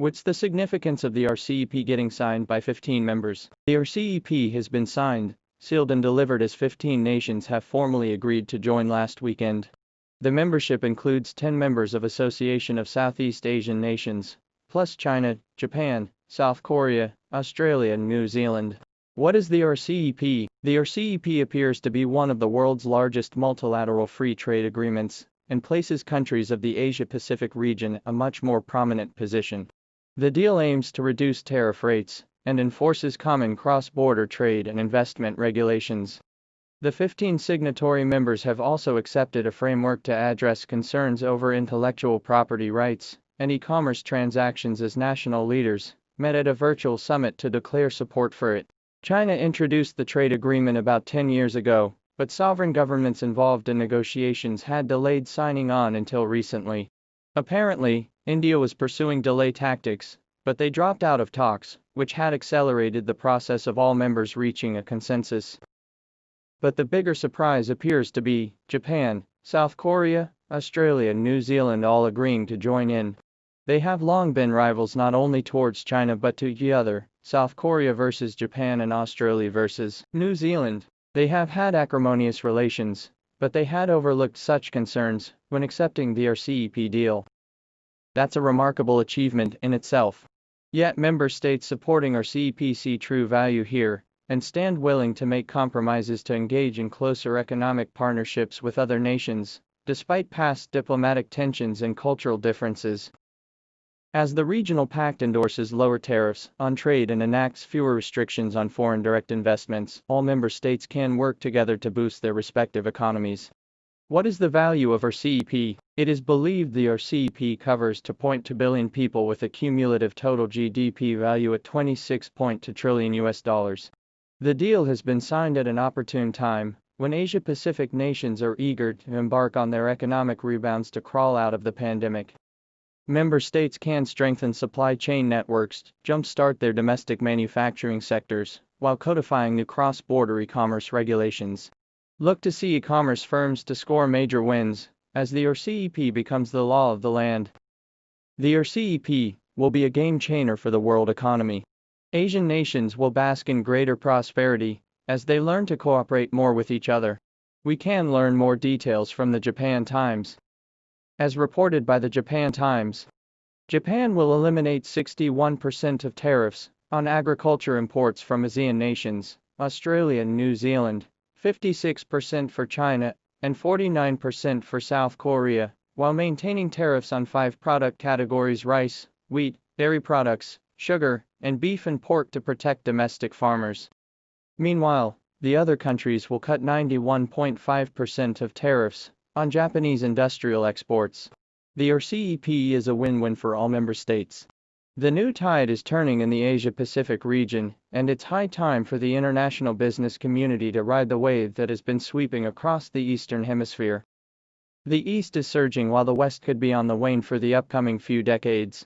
What's the significance of the RCEP getting signed by 15 members? The RCEP has been signed, sealed and delivered as 15 nations have formally agreed to join last weekend. The membership includes 10 members of Association of Southeast Asian Nations, plus China, Japan, South Korea, Australia and New Zealand. What is the RCEP? The RCEP appears to be one of the world's largest multilateral free trade agreements, and places countries of the Asia-Pacific region a much more prominent position. The deal aims to reduce tariff rates, and enforces common cross-border trade and investment regulations. The 15 signatory members have also accepted a framework to address concerns over intellectual property rights and e-commerce transactions as national leaders met at a virtual summit to declare support for it. China introduced the trade agreement about 10 years ago, but sovereign governments involved in negotiations had delayed signing on until recently. Apparently, India was pursuing delay tactics, but they dropped out of talks, which had accelerated the process of all members reaching a consensus. But the bigger surprise appears to be Japan, South Korea, Australia and New Zealand all agreeing to join in. They have long been rivals not only towards China but to each other, South Korea versus Japan and Australia versus New Zealand. They have had acrimonious relations, but they had overlooked such concerns when accepting the RCEP deal. That's a remarkable achievement in itself. Yet member states supporting RCEP see true value here, and stand willing to make compromises to engage in closer economic partnerships with other nations, despite past diplomatic tensions and cultural differences. As the regional pact endorses lower tariffs on trade and enacts fewer restrictions on foreign direct investments, all member states can work together to boost their respective economies. What is the value of RCEP? It is believed the RCEP covers 2.2 billion people with a cumulative total GDP value at $26.2 trillion. The deal has been signed at an opportune time, when Asia-Pacific nations are eager to embark on their economic rebounds to crawl out of the pandemic. Member states can strengthen supply chain networks, jumpstart their domestic manufacturing sectors, while codifying new cross-border e-commerce regulations. Look to see e-commerce firms to score major wins, as the RCEP becomes the law of the land. The RCEP will be a game-changer for the world economy. Asian nations will bask in greater prosperity, as they learn to cooperate more with each other. We can learn more details from the Japan Times. As reported by the Japan Times, Japan will eliminate 61% of tariffs on agriculture imports from ASEAN nations, Australia and New Zealand, 56% for China, and 49% for South Korea, while maintaining tariffs on 5 product categories: rice, wheat, dairy products, sugar, and beef and pork to protect domestic farmers. Meanwhile, the other countries will cut 91.5% of tariffs on Japanese industrial exports. The RCEP is a win-win for all member states. The new tide is turning in the Asia-Pacific region, and it's high time for the international business community to ride the wave that has been sweeping across the Eastern Hemisphere. The East is surging while the West could be on the wane for the upcoming few decades.